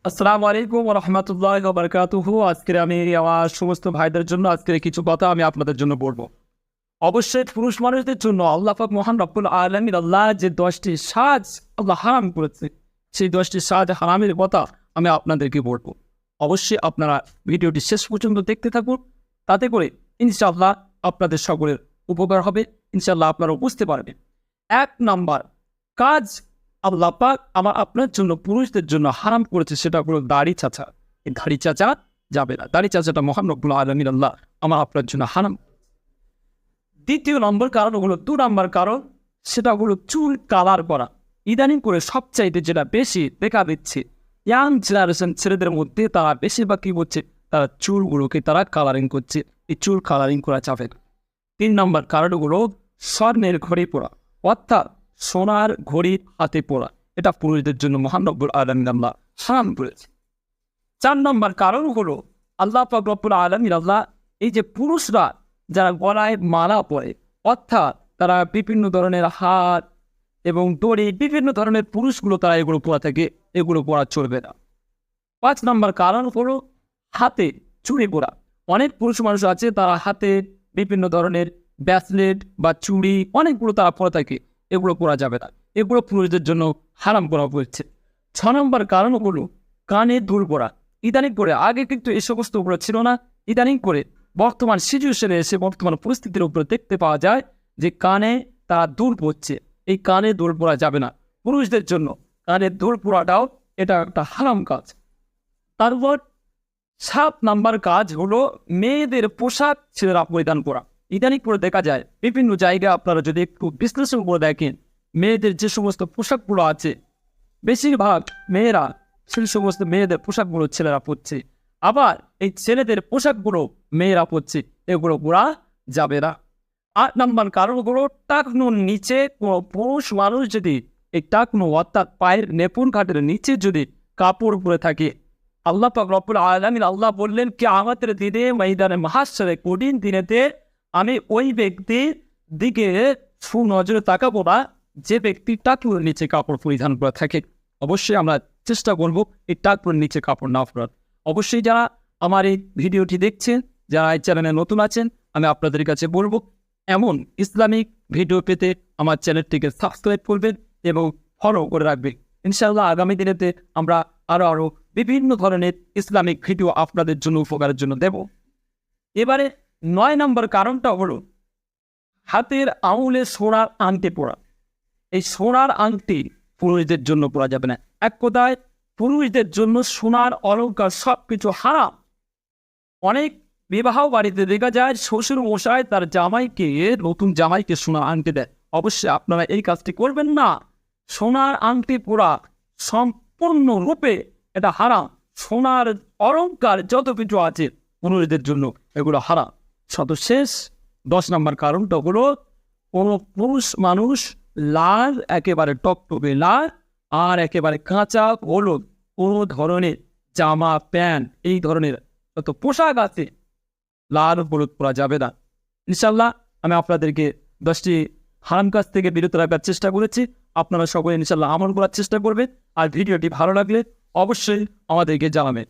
আসসালামু আলাইকুম ওয়া রাহমাতুল্লাহি ওয়া বারাকাতুহু। আজকের আমি আমার সমস্ত ভাইদের জন্য আজকের কিছু কথা আমি আপনাদের জন্য বলবো। অবশ্যই পুরুষ মানুষদের জন্য আল্লাহ পাক মহান রব্বুল আলামিন আল্লাহ যে 10টি সাজ আল্লাহ হারাম করেছে, সেই 10টি সাজ হারামের কথা আমি আপনাদেরকে বলবো। অবশ্যই আপনারা ভিডিওটি শেষ পর্যন্ত দেখতে থাকুন, তাতে করে ইনশাআল্লাহ আপনাদের সকলের উপকার হবে, ইনশাআল্লাহ আপনারা বুঝতে পারবেন। 1 নাম্বার কাজ আল্লাহ পাক আপনার জন্য পুরুষদের জন্য হারাম করেছে, সেটা হলো দাড়ি চাচা। এই দাড়ি চাচা যাবে না, দাড়ি চাচাটা মহান রব্বুল আলামিন আল্লাহ আপনার জন্য হারাম। দ্বিতীয় নম্বর কারণ হলো 2 নাম্বার কারণ, সেটা হলো চুল কালার করা। ইদানিং করে সবচাইতে যেটা বেশি দেখা দিচ্ছে ইয়াং জেনারেশন ছেলেদের মধ্যে, তারা বেশিরভাগ কি করছে, তারা চুলগুলোকে তারা কালারিং করছে। এই চুল কালারিং করা যাবে না। 3 নম্বর কারণ হলো স্বর্ণের ঘড়ি পরা, অর্থাৎ সোনার ঘড়ি হাতে পরা। এটা পুরুষদের জন্য মহান রব্বুল আলামিন আল্লাহ হারাম করেছে। 4 নম্বর কারণ হলো আল্লাহ পাক রব্বুল আলামিন আল্লাহ এই যে পুরুষরা যারা গলায় মালা পরে, অর্থাৎ তারা বিভিন্ন ধরনের হাত এবং দড়ি, বিভিন্ন ধরনের পুরুষগুলো তারা এগুলো পরা থাকে, এগুলো পরা চলবে না। 5 নম্বর কারণ হলো হাতে চুড়ি পরা। অনেক পুরুষ মানুষ আছে তারা হাতে বিভিন্ন ধরনের ব্যাসলেট বা চুড়ি অনেকগুলো তারা পরে থাকে, এগুলো পরা যাবে না, এগুলো পুরুষদের জন্য হারাম করা হয়েছে। 6 নম্বর কারণ হলো কানে দুল পরা। ইদানিং করে, আগে কিন্তু এই সমস্ত উপরে ছিল না, ইদানিং করে বর্তমান সিচুয়েশনে এসে বর্তমান পরিস্থিতির উপরে দেখতে পাওয়া যায় যে কানে তারা দুল পরছে। এই কানে দুল পরা যাবে না পুরুষদের জন্য, কানে দুল পরাটাও এটা একটা হারাম কাজ। তারপর 7 নাম্বার কাজ হলো মেয়েদের পোশাক ছেলেরা পরিধান করা। ইদানিং করে দেখা যায় বিভিন্ন জায়গায়, আপনারা যদি একটু বিশ্লেষণ করে দেখেন, মেয়েদের যে সমস্ত পোশাকগুলো আছে, বেশিরভাগ মেয়েরা সেই সমস্ত মেয়েদের পোশাকগুলো ছেলেরা পরছে, আবার এই ছেলেদের পোশাকগুলো মেয়েরা পরছে, এগুলো পরা যাবে না। 8 নাম্বার কারণ হলো টাকনুর নিচে কোনো পুরুষ মানুষ যদি এই টাকনু অর্থাৎ পায়ের নেপুন ঘাটের নিচে যদি কাপড় পরে থাকে, আল্লাহ পাক রব্বুল আলামিন আল্লাহ বললেন কি আমাদের দিনে ময়দানে মাহশরে কঠিন দিনেতে আমি ওই ব্যক্তির দিকে সুনজরে তাকাবো না যে ব্যক্তি টাকনুর নিচে কাপড় পরিধান করে থাকে। অবশ্যই আমরা চেষ্টা করবো এই টাকনুর নিচে কাপড় না পরার। অবশ্যই যারা আমার এই ভিডিওটি দেখছেন, যারা এই চ্যানেলে নতুন আছেন, আমি আপনাদের কাছে বলবো এমন ইসলামিক ভিডিও পেতে আমার চ্যানেলটিকে সাবস্ক্রাইব করবেন এবং ফলো করে রাখবেন। ইনশাআল্লাহ আগামী দিনেতে আমরা আরও বিভিন্ন ধরনের ইসলামিক ভিডিও আপনাদের জন্য উপকারের জন্য দেব। এবারে 9 নম্বর কারণটা হলো হাতের আঙুলে সোনার আংটি পরা। এই সোনার আংটি পুরুষদের জন্য পরা যাবে না। এক কথায় পুরুষদের জন্য সোনার অলংকার সবকিছু হারাম। অনেক বিবাহ বাড়িতে দেখা যায় শ্বশুর মশাই তার জামাইকে, নতুন জামাইকে সোনার আংটি দেয়। অবশ্যই আপনারা এই কাজটি করবেন না। সোনার আংটি পরা সম্পূর্ণরূপে এটা হারাম। সোনার অলংকার যত কিছু আছে পুরুষদের জন্য এগুলো হারাম। সর্বশেষ 10 নম্বর কারণটা হলো কোনো পুরুষ মানুষ লাল, একেবারে টকটকে লাল আর একেবারে কাঁচা হলুদ কোনো ধরনের জামা প্যান্ট, এই ধরনের যত পোশাক আছে লাল হলুদ পরা যাবে না। ইনশাল্লাহ আমি আপনাদেরকে 10টি হারাম কাজ থেকে বিরত রাখার চেষ্টা করেছি। আপনারা সকলে ইনশাল্লাহ আমল করার চেষ্টা করবেন। আর ভিডিওটি ভালো লাগলে অবশ্যই আমাদেরকে জানাবেন।